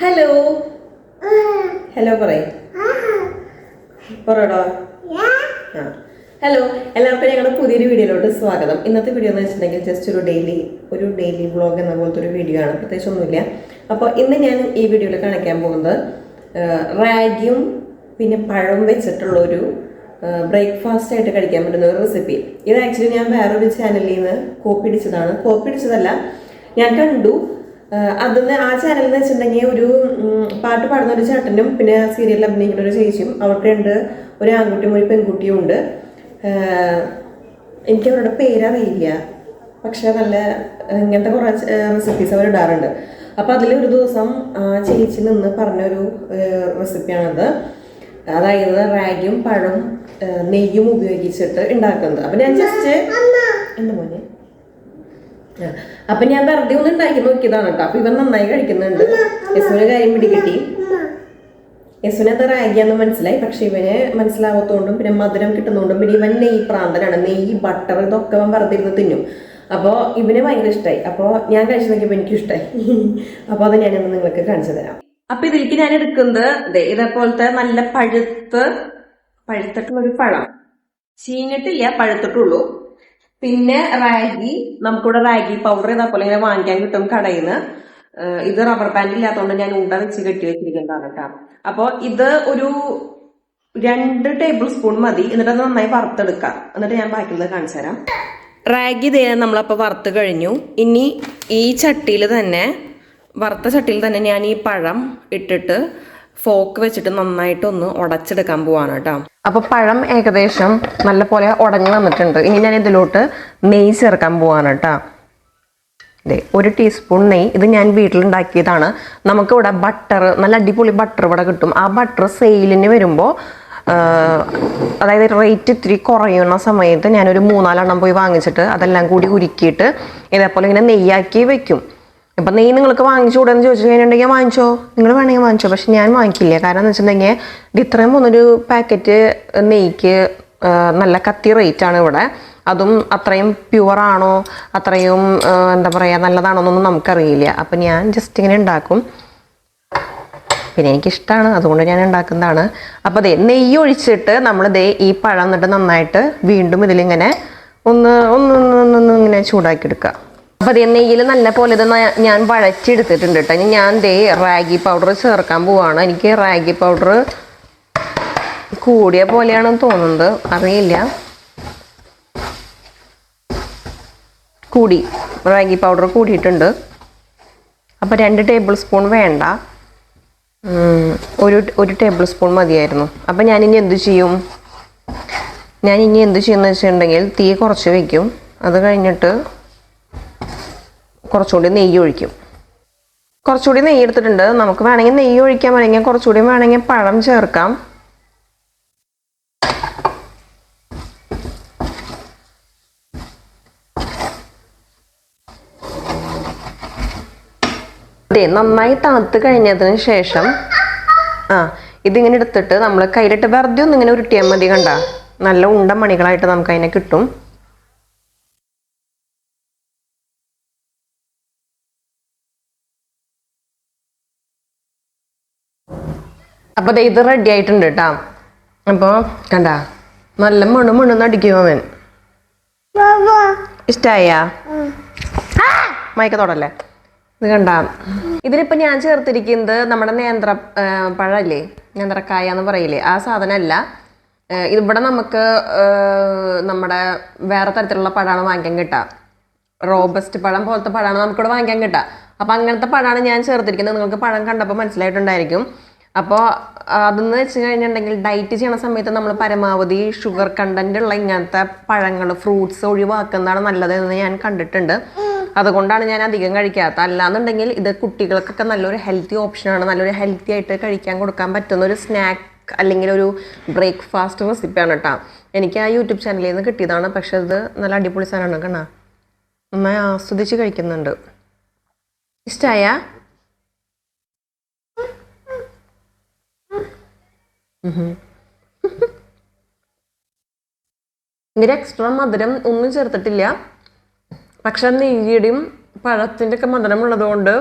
Hello hello പറയ് പറയടാ. ആ ഹലോ, എല്ലാവർക്കും ഞങ്ങളുടെ പുതിയൊരു വീഡിയോയിലോട്ട് സ്വാഗതം. ഇന്നത്തെ വീഡിയോ എന്ന് വെച്ചിട്ടുണ്ടെങ്കിൽ ജസ്റ്റ് ഒരു ഡെയിലി വ്ളോഗ് എന്ന പോലത്തെ ഒരു വീഡിയോ ആണ്, പ്രത്യേകിച്ച് ഒന്നുമില്ല. അപ്പോൾ ഇന്ന് ഞാൻ ഈ വീഡിയോയിൽ കാണിക്കാൻ പോകുന്നത് റാഗിയും പിന്നെ പഴവും വെച്ചിട്ടുള്ളൊരു ബ്രേക്ക്ഫാസ്റ്റ് ആയിട്ട് കഴിക്കാൻ പറ്റുന്ന ഒരു റെസിപ്പി. ഇത് ആക്ച്വലി ഞാൻ വേറൊരു ചാനലിൽ നിന്ന് കോപ്പി അടിച്ചതല്ല, ഞാൻ കണ്ടു. അതിന് ആ ചാനൽ എന്ന് വെച്ചിട്ടുണ്ടെങ്കിൽ ഒരു പാട്ട് പാടുന്ന ഒരു ചേട്ടനും പിന്നെ സീരിയലിൽ അഭിനയിക്കുന്ന ഒരു ചേച്ചിയും, അവർക്ക് ഒരു ആൺകുട്ടിയും ഒരു പെൺകുട്ടിയും ഉണ്ട്. എനിക്ക് അവരുടെ പേരറിയില്ല, പക്ഷെ നല്ല ഇങ്ങനത്തെ കുറേ റെസിപ്പീസ് അവർ ഇടാറുണ്ട്. അപ്പോൾ അതിലൊരു ദിവസം ചേച്ചി നിന്ന് പറഞ്ഞൊരു റെസിപ്പിയാണത്. അതായത് റാഗിയും പഴവും നെയ്യും ഉപയോഗിച്ചിട്ട് ഉണ്ടാക്കുന്നത്. അപ്പം ഞാൻ ജസ്റ്റ് എൻ്റെ മോനെ അപ്പൊ ഞാൻ വെറുതെ ഒന്ന് ഉണ്ടാക്കി നോക്കിയതാണ് കേട്ടോ. അപ്പൊ ഇവൻ നന്നായി കഴിക്കുന്നുണ്ട്. യശുവിന് കാര്യം പിടികിട്ടി. യശുവിന് അത് റാഗിയാന്ന് മനസ്സിലായി, പക്ഷെ ഇവന് മനസ്സിലാവാത്തോണ്ടും പിന്നെ മധുരം കിട്ടുന്നോണ്ടും പിന്നെ ഇവൻ നെയ്യ് പ്രാന്തനാണ്. നെയ്യ്, ബട്ടർ ഇതൊക്കെ അവൻ വെറുതെ ഇരുന്ന് തിന്നും. അപ്പോൾ ഇവന് ഭയങ്കര ഇഷ്ടമായി. അപ്പോൾ ഞാൻ കഴിച്ചു നോക്കിയപ്പോൾ എനിക്കും ഇഷ്ടമായി. അപ്പോൾ അത് ഞാനൊന്ന് നിങ്ങൾക്ക് കാണിച്ചു തരാം. അപ്പൊ ഇതിലേക്ക് ഞാൻ എടുക്കുന്നത് ഇതേപോലത്തെ നല്ല പഴുത്തിട്ടുള്ളൊരു പഴം. ചീഞ്ഞിട്ടില്ല, പഴുത്തിട്ടുള്ളൂ. പിന്നെ റാഗി, നമുക്കിവിടെ റാഗി പൗഡർ ഇതേപോലെ ഇങ്ങനെ വാങ്ങിക്കാൻ കിട്ടും കടയിൽ നിന്ന്. ഇത് റബ്ബർ ബാൻഡ് ഇല്ലാത്തതുകൊണ്ട് ഞാൻ ഉണ്ട വെച്ച് കെട്ടി വെച്ചിരിക്കുന്നതാണ് കേട്ടോ. അപ്പോൾ ഇത് ഒരു 2 ടേബിൾ സ്പൂൺ മതി. എന്നിട്ട് അത് നന്നായി വറുത്തെടുക്കാം. എന്നിട്ട് ഞാൻ ബാക്കിയുള്ളത് കാണിച്ചു തരാം. റാഗി നമ്മളപ്പോൾ വറുത്ത് കഴിഞ്ഞു. ഇനി ഈ വറുത്ത ചട്ടിയിൽ തന്നെ ഞാൻ ഈ പഴം ഇട്ടിട്ട് ഫോക്ക് വെച്ചിട്ട് നന്നായിട്ടൊന്ന് ഉടച്ചെടുക്കാൻ പോവാണ് കേട്ടോ. അപ്പൊ പഴം ഏകദേശം നല്ല പോലെ ഉടഞ്ഞു വന്നിട്ടുണ്ട്. ഇനി ഞാൻ ഇതിലോട്ട് നെയ്യ് ചേർക്കാൻ പോവാണ് കേട്ടോ. 1 ടീസ്പൂൺ നെയ്യ്. ഇത് ഞാൻ വീട്ടിലുണ്ടാക്കിയതാണ്. നമുക്കിവിടെ ബട്ടർ, നല്ല അടിപൊളി ബട്ടർ ഇവിടെ കിട്ടും. ആ ബട്ടർ സെയിലിന് വരുമ്പോൾ, അതായത് റേറ്റ് ഇത്തിരി കുറയുന്ന സമയത്ത് ഞാനൊരു 3-4 എണ്ണം പോയി വാങ്ങിച്ചിട്ട് അതെല്ലാം കൂടി ഉരുക്കിയിട്ട് ഇതേപോലെ ഇങ്ങനെ നെയ്യാക്കി വെക്കും. ഇപ്പം നെയ്യ് നിങ്ങൾക്ക് വാങ്ങിച്ചുകൂടെന്ന് ചോദിച്ചു കഴിഞ്ഞിട്ടുണ്ടെങ്കിൽ വാങ്ങിച്ചോ, നിങ്ങൾ വേണമെങ്കിൽ വാങ്ങിച്ചോ. പക്ഷെ ഞാൻ വാങ്ങിക്കില്ല. കാരണം എന്ന് വെച്ചിട്ടുണ്ടെങ്കിൽ ഇത് ഇത്രയും ഒന്നൊരു പാക്കറ്റ് നെയ്ക്ക് നല്ല കത്തി റേറ്റാണ് ഇവിടെ. അതും അത്രയും പ്യുവറാണോ, അത്രയും എന്താ പറയുക നല്ലതാണോ എന്നൊന്നും നമുക്കറിയില്ല. അപ്പം ഞാൻ ജസ്റ്റ് ഇങ്ങനെ ഉണ്ടാക്കും. പിന്നെ എനിക്കിഷ്ടമാണ്, അതുകൊണ്ട് ഞാൻ ഉണ്ടാക്കുന്നതാണ്. അപ്പോൾ നെയ്യ് ഒഴിച്ചിട്ട് നമ്മൾ ഈ പഴം എന്നിട്ട് നന്നായിട്ട് വീണ്ടും ഇതിലിങ്ങനെ ഒന്ന് ഇങ്ങനെ ചൂടാക്കി എടുക്കുക. അപ്പോൾ നെയ്യിൽ നല്ല പോലെ ഇത് ഞാൻ വഴച്ചെടുത്തിട്ടുണ്ട് കേട്ടോ. ഇനി ഞാൻ റാഗി പൗഡർ ചേർക്കാൻ പോവാണ്. എനിക്ക് റാഗി പൗഡർ കൂടിയ പോലെയാണെന്ന് തോന്നുന്നത്, അറിയില്ല. റാഗി പൗഡർ കൂടിയിട്ടുണ്ട്. അപ്പോൾ 2 ടേബിൾ സ്പൂൺ വേണ്ട, ഒരു ടേബിൾ സ്പൂൺ മതിയായിരുന്നു. അപ്പം ഞാനിനി എന്ത് ചെയ്യുമെന്ന് വെച്ചിട്ടുണ്ടെങ്കിൽ തീ കുറച്ച് വയ്ക്കും. അത് കഴിഞ്ഞിട്ട് കുറച്ചുകൂടി നെയ്യ് ഒഴിക്കും. കുറച്ചുകൂടി നെയ്യ് എടുത്തിട്ടുണ്ട്. നമുക്ക് വേണമെങ്കിൽ നെയ്യ് ഒഴിക്കാൻ, വേണമെങ്കിൽ കുറച്ചുകൂടി വേണമെങ്കിൽ പഴം ചേർക്കാം. നന്നായി തണുത്ത് കഴിഞ്ഞതിന് ശേഷം ഇതിങ്ങനെ എടുത്തിട്ട് നമ്മൾ കയ്യിലിട്ട് വെറുതെ ഒന്നിങ്ങനെ ഉരുട്ടിയാൽ മതി. കണ്ട നല്ല ഉണ്ട മണികളായിട്ട് നമുക്ക് അതിനെ കിട്ടും. അപ്പൊ ഇത് റെഡി ആയിട്ടുണ്ട് കേട്ടോ. അപ്പോൾ കണ്ട നല്ല മണ്ണ് അടിക്കും അവൻ. ഇഷ്ടായ മയക്കത്തോടല്ലേ ഇത് കണ്ട. ഇതിലിപ്പോ ഞാൻ ചേർത്തിരിക്കുന്നത് നമ്മുടെ പഴല്ലേ, നേന്ത്രക്കായ എന്ന് പറയില്ലേ, ആ സാധനമല്ല. ഇവിടെ നമുക്ക് നമ്മുടെ വേറെ തരത്തിലുള്ള പഴമാണ് വാങ്ങിക്കാൻ കിട്ടുക. റോബസ്റ്റ് പഴം പോലത്തെ പഴമാണ് നമുക്കിവിടെ വാങ്ങിക്കാൻ കിട്ടുക. അപ്പം അങ്ങനത്തെ പഴമാണ് ഞാൻ ചേർത്തിരിക്കുന്നത്. നിങ്ങൾക്ക് പഴം കണ്ടപ്പോൾ മനസ്സിലായിട്ടുണ്ടായിരിക്കും. അപ്പോൾ അതെന്ന് വെച്ച് കഴിഞ്ഞിട്ടുണ്ടെങ്കിൽ ഡയറ്റ് ചെയ്യണ സമയത്ത് നമ്മൾ പരമാവധി ഷുഗർ കണ്ടന്റ് ഉള്ള ഇങ്ങനത്തെ പഴങ്ങൾ, ഫ്രൂട്ട്സ് ഒഴിവാക്കുന്നതാണ് നല്ലതെന്ന് ഞാൻ കണ്ടിട്ടുണ്ട്. അതുകൊണ്ടാണ് ഞാൻ അധികം കഴിക്കാത്തത്. അല്ലാന്നുണ്ടെങ്കിൽ ഇത് കുട്ടികൾക്കൊക്കെ നല്ലൊരു ഹെൽത്തി ഓപ്ഷനാണ്. നല്ലൊരു ഹെൽത്തി ആയിട്ട് കഴിക്കാൻ കൊടുക്കാൻ പറ്റുന്ന ഒരു സ്നാക്ക് അല്ലെങ്കിൽ ഒരു ബ്രേക്ക്ഫാസ്റ്റ് റെസിപ്പിയാണ് കേട്ടോ. എനിക്ക് ആ യൂട്യൂബ് ചാനലിൽ നിന്ന് കിട്ടിയതാണ്. പക്ഷെ ഇത് നല്ല അടിപൊളി സാധനമാണ്. കണ്ണാ നന്നായി ആസ്വദിച്ച് കഴിക്കുന്നുണ്ട്. ഇഷ്ടമായ ഇതിൽ എക്സ്ട്രാ മധുരം ഒന്നും ചേർത്തിട്ടില്ല. പക്ഷെ നെയ്യുടെയും പഴത്തിൻ്റെ ഒക്കെ മധുരം ഉള്ളതുകൊണ്ട്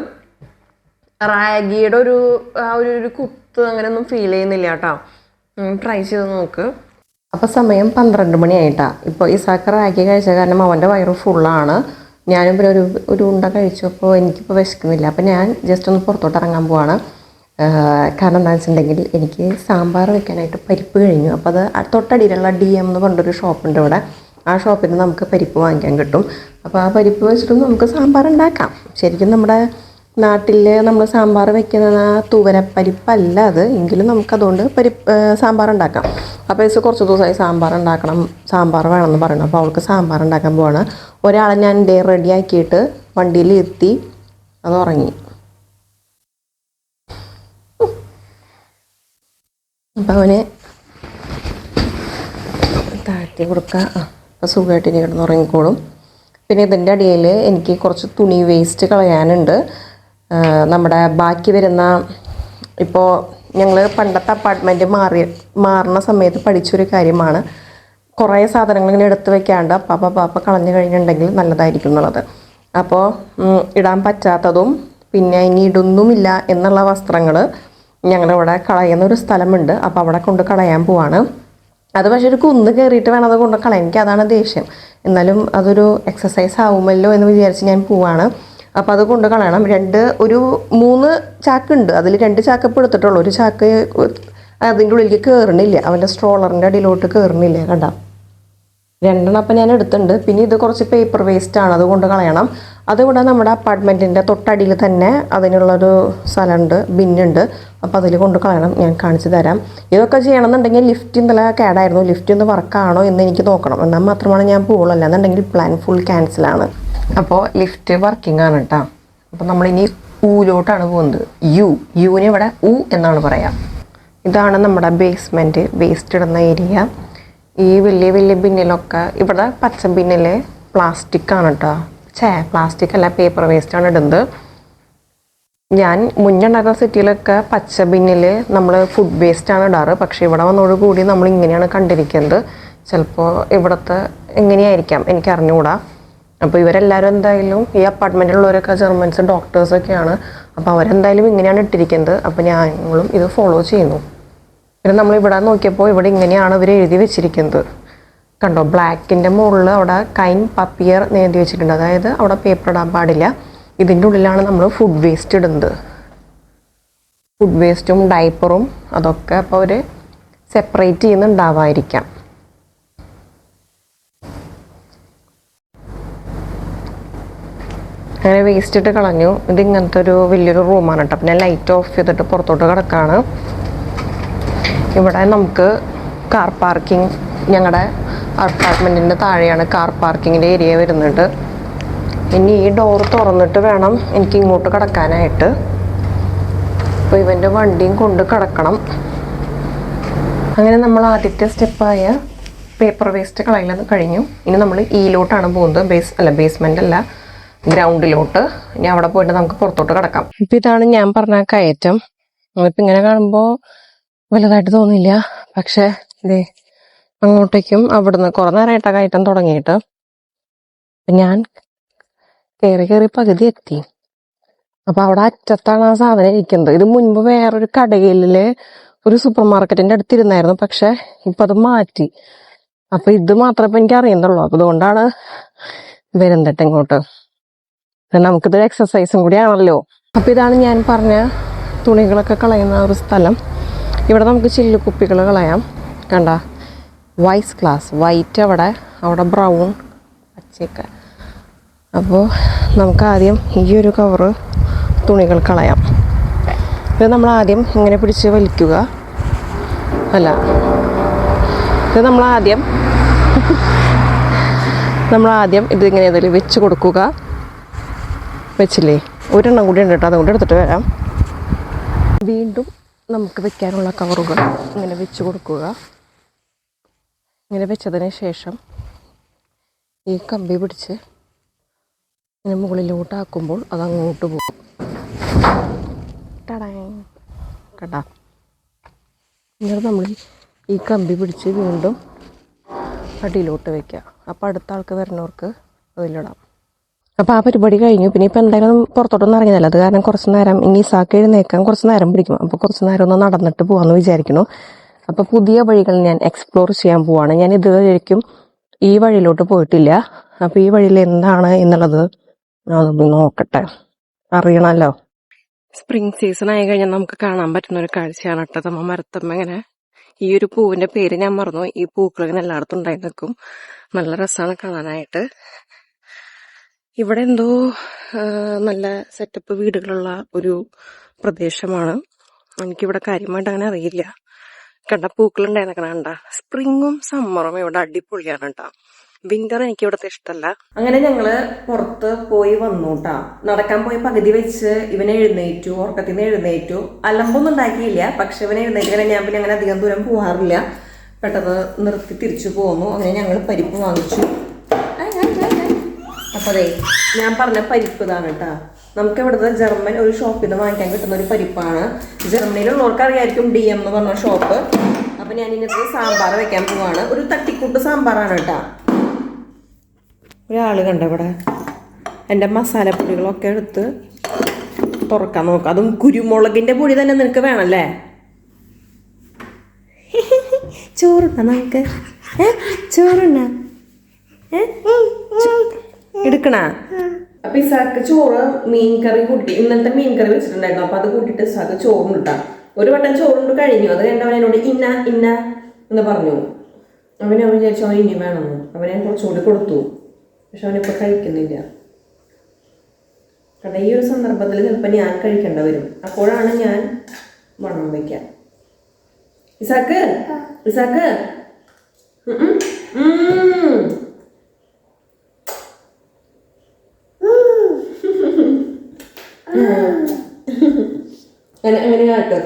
റാഗിയുടെ ഒരു ഒരു കുത്ത് അങ്ങനെയൊന്നും ഫീൽ ചെയ്യുന്നില്ല കേട്ടോ. ട്രൈ ചെയ്ത് നോക്ക്. അപ്പോൾ സമയം 12 മണിയായിട്ടാ. ഇപ്പോൾ ഇസാക്ക് റാഗി കഴിച്ച കാരണം അവൻ്റെ വയറ് ഫുള്ളാണ്. ഞാനും പിന്നെ ഒരു ഉണ്ട കഴിച്ചപ്പോൾ എനിക്കിപ്പോൾ വിശക്കുന്നില്ല. അപ്പോൾ ഞാൻ ജസ്റ്റ് ഒന്ന് പുറത്തോട്ട് ഇറങ്ങാൻ പോവാണ്. കാരണം എന്താണെന്ന് വെച്ചിട്ടുണ്ടെങ്കിൽ എനിക്ക് സാമ്പാർ വെക്കാനായിട്ട് പരിപ്പ് കഴിഞ്ഞു. അപ്പോൾ അത് തൊട്ടടിയിലുള്ള DM എന്ന് പറഞ്ഞൊരു ഷോപ്പുണ്ട് ഇവിടെ. ആ ഷോപ്പിൽ നിന്ന് നമുക്ക് പരിപ്പ് വാങ്ങിക്കാൻ കിട്ടും. അപ്പോൾ ആ പരിപ്പ് വെച്ചിട്ട് നമുക്ക് സാമ്പാർ ഉണ്ടാക്കാം. ശരിക്കും നമ്മുടെ നാട്ടിൽ നമ്മൾ സാമ്പാർ വെക്കുന്ന തുവരപ്പരിപ്പല്ല അത്, എങ്കിലും നമുക്കതുകൊണ്ട് സാമ്പാർ ഉണ്ടാക്കാം. അപ്പോൾ ഇത് കുറച്ച് ദിവസമായി സാമ്പാർ ഉണ്ടാക്കണം, സാമ്പാർ വേണമെന്ന് പറയണം. അപ്പോൾ അവൾക്ക് സാമ്പാർ ഉണ്ടാക്കാൻ പോവാണ്. ഒരാളെ ഞാൻ റെഡി ആക്കിയിട്ട് വണ്ടിയിൽ എത്തി, അത് ഉറങ്ങി. അപ്പം അവന് താഴ്ത്തി കൊടുക്കുക. അപ്പോൾ സുഖമായിട്ട് ഇനി കിടന്ന് ഉറങ്ങിക്കോളും. പിന്നെ ഇതിൻ്റെ അടിയിൽ എനിക്ക് കുറച്ച് തുണി വേസ്റ്റ് കളയാനുണ്ട്. നമ്മുടെ ബാക്കി വരുന്ന, ഇപ്പോൾ ഞങ്ങൾ പണ്ടത്തെ അപ്പാർട്ട്മെൻറ്റ് മാറുന്ന സമയത്ത് പഠിച്ചൊരു കാര്യമാണ്, കുറേ സാധനങ്ങൾ ഇങ്ങനെ എടുത്ത് വെക്കാണ്ട് പാപ്പ കളഞ്ഞു കഴിഞ്ഞിട്ടുണ്ടെങ്കിൽ നല്ലതായിരിക്കും എന്നുള്ളത്. അപ്പോൾ ഇടാൻ പറ്റാത്തതും പിന്നെ ഇനി ഇടുന്നുമില്ല എന്നുള്ള വസ്ത്രങ്ങൾ ഞങ്ങളിവിടെ കളയുന്ന ഒരു സ്ഥലമുണ്ട്. അപ്പോൾ അവിടെ കൊണ്ട് കളയാൻ പോവാണ്. അത് പക്ഷേ ഒരു കുന്ന് കയറിയിട്ട് വേണം അത് കൊണ്ട് കളയാൻ. എനിക്ക് അതാണ് ദേഷ്യം. എന്നാലും അതൊരു എക്സസൈസ് ആവുമല്ലോ എന്ന് വിചാരിച്ച് ഞാൻ പോവാണ്. അപ്പോൾ അത് കൊണ്ട് കളയണം. ഒരു 3 ചാക്കുണ്ട്. അതിൽ 2 ചാക്ക് ഇപ്പോൾ എടുത്തിട്ടുള്ളൂ. ഒരു ചാക്ക് അതിൻ്റെ ഉള്ളിലേക്ക് കയറണില്ല, അവൻ്റെ സ്ട്രോളറിൻ്റെ അടിയിലോട്ട് കയറണില്ല. കണ്ട 2 അപ്പം ഞാൻ എടുത്തിട്ടുണ്ട്. പിന്നെ ഇത് കുറച്ച് പേപ്പർ വേസ്റ്റാണ്, അത് കൊണ്ട് കളയണം. അതിവിടെ നമ്മുടെ അപ്പാർട്ട്മെൻറ്റിൻ്റെ തൊട്ടടിയിൽ തന്നെ അതിനുള്ളൊരു സ്ഥലമുണ്ട്, ബിന്നുണ്ട്. അപ്പോൾ അതിൽ കൊണ്ട് കളയണം. ഞാൻ കാണിച്ചു തരാം. ഇതൊക്കെ ചെയ്യണമെന്നുണ്ടെങ്കിൽ ലിഫ്റ്റ് ഇന്നലെ കേടായിരുന്നു. ലിഫ്റ്റ് ഒന്ന് വർക്കാണോ എന്ന് എനിക്ക് നോക്കണം, എന്നാൽ മാത്രമാണ് ഞാൻ പോകുള്ളൂ. അല്ലാന്നുണ്ടെങ്കിൽ പ്ലാൻ ഫുൾ ക്യാൻസലാണ്. അപ്പോൾ ലിഫ്റ്റ് വർക്കിംഗ് ആണ് കേട്ടോ. അപ്പോൾ നമ്മളിനി ഊലോട്ടാണ് പോകുന്നത്. യുവിന് ഇവിടെ ഊ എന്നാണ് പറയാം. ഇതാണ് നമ്മുടെ ബേസ്മെൻറ്റ്, വേസ്റ്റ് ഇടുന്ന ഏരിയ. ഈ വലിയ വലിയ ബിന്നിലൊക്കെ ഇവിടെ പച്ച ബിന്നിൽ പ്ലാസ്റ്റിക് ആണ് കേട്ടോ. പ്ലാസ്റ്റിക് അല്ല, പേപ്പർ വേസ്റ്റാണ് ഇടുന്നത്. ഞാൻ മുന്നുണ്ടായിരുന്ന സിറ്റിയിലൊക്കെ പച്ച ബിന്നിൽ നമ്മൾ ഫുഡ് വേസ്റ്റാണ് ഇടാറ്. പക്ഷേ ഇവിടെ വന്നതോടുകൂടി നമ്മൾ ഇങ്ങനെയാണ് കണ്ടിരിക്കുന്നത്. ചിലപ്പോൾ ഇവിടുത്തെ എങ്ങനെയായിരിക്കാം എനിക്ക് അറിഞ്ഞുകൂടാ. അപ്പോൾ ഇവരെല്ലാവരും എന്തായാലും ഈ അപ്പാർട്ട്മെൻറ്റിലുള്ളവരൊക്കെ ജർമ്മൻസ് ഡോക്ടേഴ്സൊക്കെയാണ്. അപ്പോൾ അവരെന്തായാലും ഇങ്ങനെയാണ് ഇട്ടിരിക്കുന്നത്. അപ്പോൾ ഞങ്ങളും ഇത് ഫോളോ ചെയ്യുന്നു. പിന്നെ നമ്മളിവിടെ നോക്കിയപ്പോൾ ഇവിടെ ഇങ്ങനെയാണ് ഇവർ എഴുതി വെച്ചിരിക്കുന്നത്. കണ്ടോ, ബ്ലാക്കിൻ്റെ മുകളിൽ അവിടെ കൈൻ പപ്പിയർ എഴുതി വെച്ചിട്ടുണ്ട്. അതായത് അവിടെ പേപ്പർ ഇടാൻ പാടില്ല. ഇതിൻ്റെ ഉള്ളിലാണ് നമ്മൾ ഫുഡ് വേസ്റ്റ് ഇടുന്നത്. ഫുഡ് വേസ്റ്റും ഡൈപ്പറും അതൊക്കെ അപ്പോൾ അവർ സെപ്പറേറ്റ് ചെയ്യുന്നുണ്ടാവാതിരിക്കാം. അങ്ങനെ വേസ്റ്റ് ഇട്ട് കളഞ്ഞു. ഇത് ഇങ്ങനത്തെ ഒരു വലിയൊരു റൂമാണ് കേട്ടോ. പിന്നെ ലൈറ്റ് ഓഫ് ചെയ്തിട്ട് പുറത്തോട്ട് കിടക്കുകയാണ്. ഇവിടെ നമുക്ക് കാർ പാർക്കിംഗ്, ഞങ്ങളുടെ അപ്പാർട്ട്മെൻറ്റിൻ്റെ താഴെയാണ് കാർ പാർക്കിങ്ങിൻ്റെ ഏരിയ വരുന്നുണ്ട്. ഇനി ഈ ഡോർ തുറന്നിട്ട് വേണം എനിക്ക് ഇങ്ങോട്ട് കിടക്കാനായിട്ട്. അപ്പോൾ ഇവൻ്റെ വണ്ടിയും കൊണ്ട് കിടക്കണം. അങ്ങനെ നമ്മൾ ആദ്യത്തെ സ്റ്റെപ്പായ പേപ്പർ വേസ്റ്റ് കളയുന്നത് കഴിഞ്ഞു. ഇനി നമ്മൾ ഈലോട്ടാണ് പോകുന്നത്. ബേസ്മെൻ്റ് അല്ല, ഗ്രൗണ്ടിലോട്ട്. ഇനി അവിടെ പോയിട്ട് നമുക്ക് പുറത്തോട്ട് കിടക്കാം. ഇപ്പം ഇതാണ് ഞാൻ പറഞ്ഞ കയറ്റം. ഇപ്പം ഇങ്ങനെ കാണുമ്പോൾ വലുതായിട്ട് തോന്നില്ല, പക്ഷേ ഇതേ അങ്ങോട്ടേക്കും അവിടുന്ന് കുറേ നേരമായിട്ടാണ് കയറ്റം തുടങ്ങിയിട്ട്. ഞാൻ കയറി പകുതി എത്തി. അപ്പോൾ അവിടെ അറ്റത്താണ് ആ സാധനം ഇരിക്കുന്നത്. ഇത് മുൻപ് വേറൊരു കടയിലെ ഒരു സൂപ്പർ മാർക്കറ്റിൻ്റെ അടുത്തിരുന്നായിരുന്നു, പക്ഷെ ഇപ്പം അത് മാറ്റി. അപ്പം ഇത് മാത്രമേ ഇപ്പം എനിക്ക് അറിയുന്നുള്ളൂ. അപ്പം അതുകൊണ്ടാണ് വരുന്നിട്ട് ഇങ്ങോട്ട്. നമുക്കിത് എക്സസൈസും കൂടി ആണല്ലോ. അപ്പം ഇതാണ് ഞാൻ പറഞ്ഞ തുണികളൊക്കെ കളയുന്ന ഒരു സ്ഥലം. ഇവിടെ നമുക്ക് ചില്ലുക്കുപ്പികൾ കളയാം. കണ്ട, ഗ്ലാസ് വൈറ്റ്, അവിടെ ബ്രൗൺ, പച്ചയൊക്കെ. അപ്പോൾ നമുക്ക് ആദ്യം ഈ ഒരു കവറ് തുണികൾ കളയാം. ഇത് നമ്മൾ ആദ്യം ഇങ്ങനെ പിടിച്ച് വലിക്കുക. ഇത് നമ്മളാദ്യം ഇതിങ്ങനെ ഇതിൽ വെച്ച് കൊടുക്കുക. വെച്ചില്ലേ, ഒരെണ്ണം കൂടി ഉണ്ട് കേട്ടോ, അതുകൊണ്ട് എടുത്തിട്ട് വരാം. വീണ്ടും നമുക്ക് വെക്കാനുള്ള കവറുകൾ ഇങ്ങനെ വെച്ച് കൊടുക്കുക. ഇങ്ങനെ വെച്ചതിന് ശേഷം ഈ കമ്പി പിടിച്ച് ഇങ്ങനെ മുകളിലോട്ടാക്കുമ്പോൾ അതങ്ങോട്ട് പോകും. കേട്ടാ, ഇങ്ങനെ നമ്മൾ ഈ കമ്പി പിടിച്ച് വീണ്ടും അടിയിലോട്ട് വയ്ക്കുക. അപ്പോൾ അടുത്ത ആൾക്ക് വരുന്നവർക്ക് അതിലിടാം. അപ്പൊ ആ പരിപാടി കഴിഞ്ഞു. പിന്നെ ഇപ്പൊ എന്തായാലും പുറത്തോട്ടൊന്നും ഇറങ്ങിയതല്ല, അത് കാരണം കുറച്ചു നേരം ഇനി ഇസാക്ക് എഴുന്നേക്കാൻ കുറച്ചു നേരം പിടിക്കും. അപ്പൊ കുറച്ചു നേരം ഒന്ന് നടന്നിട്ട് പോവാന്ന് വിചാരിക്കുന്നു. അപ്പൊ പുതിയ വഴികൾ ഞാൻ എക്സ്പ്ലോർ ചെയ്യാൻ പോവാണ്. ഞാൻ ഇതുവരെയ്ക്കും ഈ വഴിയിലോട്ട് പോയിട്ടില്ല. അപ്പൊ ഈ വഴിയിൽ എന്താണ് എന്നുള്ളത് അതൊന്ന് നോക്കട്ടെ, അറിയണല്ലോ. സ്പ്രിംഗ് സീസൺ ആയി കഴിഞ്ഞാൽ നമുക്ക് കാണാൻ പറ്റുന്ന ഒരു കാഴ്ചയാണ് കേട്ടോ. നമ്മ മരത്തമ്മ ഇങ്ങനെ, ഈ ഒരു പൂവിന്റെ പേര് ഞാൻ മറന്നു, ഈ പൂക്കൾ ഇങ്ങനെ എല്ലായിടത്തും ഉണ്ടായി നിൽക്കും. നല്ല രസമാണ് കാണാനായിട്ട്. ഇവിടെ എന്തോ നല്ല സെറ്റപ്പ് വീടുകളുള്ള ഒരു പ്രദേശമാണ്. എനിക്കിവിടെ കാര്യമായിട്ട് അങ്ങനെ അറിയില്ല. കണ്ട പൂക്കൾ ഉണ്ടായിരുന്ന കണ്ട. സ്പ്രിങ്ങും സമ്മറും ഇവിടെ അടിപൊളിയാണ് കേട്ടോ. വിന്റർ എനിക്ക് ഇവിടുത്തെ ഇഷ്ടമല്ല. അങ്ങനെ ഞങ്ങള് പുറത്ത് പോയി വന്നു കേട്ടാ. നടക്കാൻ പോയി പകുതി വെച്ച് ഇവനെ എഴുന്നേറ്റു, ഉറക്കത്തിൽ നിന്ന് എഴുന്നേറ്റു. അലമ്പൊന്നും ഉണ്ടാക്കിയില്ല, പക്ഷെ ഇവനെ എഴുന്നേറ്റ് ഞാൻ പിന്നെ അങ്ങനെ അധികം ദൂരം പോകാറില്ല. പെട്ടെന്ന് നിർത്തി തിരിച്ചു പോന്നു. അങ്ങനെ ഞങ്ങൾ പരിപ്പ് വാങ്ങിച്ചു. അപ്പൊ അതെ, ഞാൻ പറഞ്ഞ പരിപ്പ് ഇതാണ് കേട്ടാ. നമുക്ക് ഇവിടുത്തെ ജർമ്മൻ ഒരു ഷോപ്പിൽ നിന്ന് വാങ്ങിക്കാൻ കിട്ടുന്ന ഒരു പരിപ്പാണ്. ജർമ്മനിയിലുള്ളവർക്ക് അറിയായിരിക്കും DM എന്ന് പറഞ്ഞ ഷോപ്പ്. അപ്പൊ ഞാൻ ഇന്നത്തെ സാമ്പാർ വെക്കാൻ പോവാണ്. ഒരു തട്ടിക്കൂട്ട് സാമ്പാറാണ് കേട്ടാ. ഒരാള് കണ്ട ഇവിടെ എൻ്റെ മസാലപ്പൊടികളൊക്കെ എടുത്ത് തുറക്കാൻ നോക്കാം. അതും കുരുമുളകിന്റെ പൊടി തന്നെ നിനക്ക് വേണല്ലേ? ചോറുണ്ട നമുക്ക്, ചോറുണ്ട എടുക്കണ. അപ്പൊ ഇസാക്ക് ചോറ് മീൻകറി കൂട്ടി, ഇന്നത്തെ മീൻകറി വെച്ചിട്ടുണ്ടായിരുന്നു. അപ്പൊ അത് കൂട്ടിയിട്ട് ഇസാക്ക് ചോറും കിട്ടാം. ഒരു വട്ടം ചോറുണ്ട് കഴിഞ്ഞു. അത് കണ്ടവൻ എന്നോട് ഇന്ന എന്ന് പറഞ്ഞു. അവൻ വിചാരിച്ചു അവൻ ഇനി വേണമെന്ന്. അവനെ കുറച്ചുകൂടി കൊടുത്തു. പക്ഷെ അവനിപ്പോൾ കഴിക്കുന്നില്ല. കാരണം ഈ ഒരു സന്ദർഭത്തിൽ ചിലപ്പോൾ ഞാൻ കഴിക്കേണ്ട വരും. അപ്പോഴാണ് ഞാൻ വണ്ണം വയ്ക്കാം. ഇസാക്ക് അങ്ങനെ കേട്ടോ.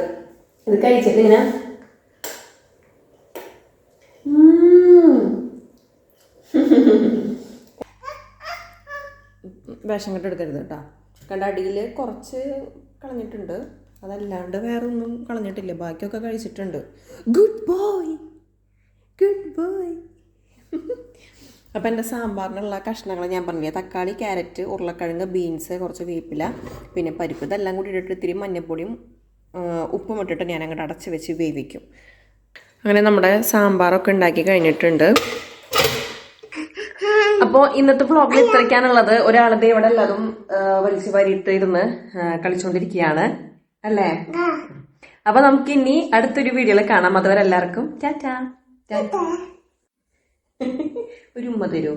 ഇത് കഴിച്ചിട്ട് ഇങ്ങനെ വിഷം കെട്ടെടുക്കരുത് കേട്ടോ. കണ്ട അടിയിൽ കുറച്ച് കളഞ്ഞിട്ടുണ്ട്, അതല്ലാണ്ട് വേറെ ഒന്നും കളഞ്ഞിട്ടില്ല. ബാക്കിയൊക്കെ കഴിച്ചിട്ടുണ്ട്. Good boy. അപ്പം എൻ്റെ സാമ്പാറിനുള്ള കഷ്ണങ്ങൾ ഞാൻ പറഞ്ഞില്ലേ, തക്കാളി, ക്യാരറ്റ്, ഉരുളക്കിഴങ്ങ്, ബീൻസ്, കുറച്ച് വേപ്പില, പിന്നെ പരിപ്പ്, ഇതെല്ലാം കൂടി ഇട്ടിട്ട് ഇത്തിരി മഞ്ഞൾപ്പൊടിയും ഉപ്പും ഇട്ടിട്ട് ഞാൻ അങ്ങോട്ട് അടച്ച് വെച്ച് വേവിക്കും. അങ്ങനെ നമ്മുടെ സാമ്പാറൊക്കെ ഉണ്ടാക്കി കഴിഞ്ഞിട്ടുണ്ട്. അപ്പോൾ ഇന്നത്തെ വ്ളോഗിൽ ഇത്രയ്ക്കാനുള്ളത്. ഒരാളത് ഇവിടെ എല്ലാതും വലിച്ചു വാരിയിട്ട് ഇരുന്ന് കളിച്ചുകൊണ്ടിരിക്കുകയാണ് അല്ലേ? അപ്പൊ നമുക്ക് ഇനി അടുത്തൊരു വീഡിയോയിൽ കാണാം. അതുവരെ എല്ലാവർക്കും ടാറ്റാ. ഒരു ഉമ്മ തരൂ.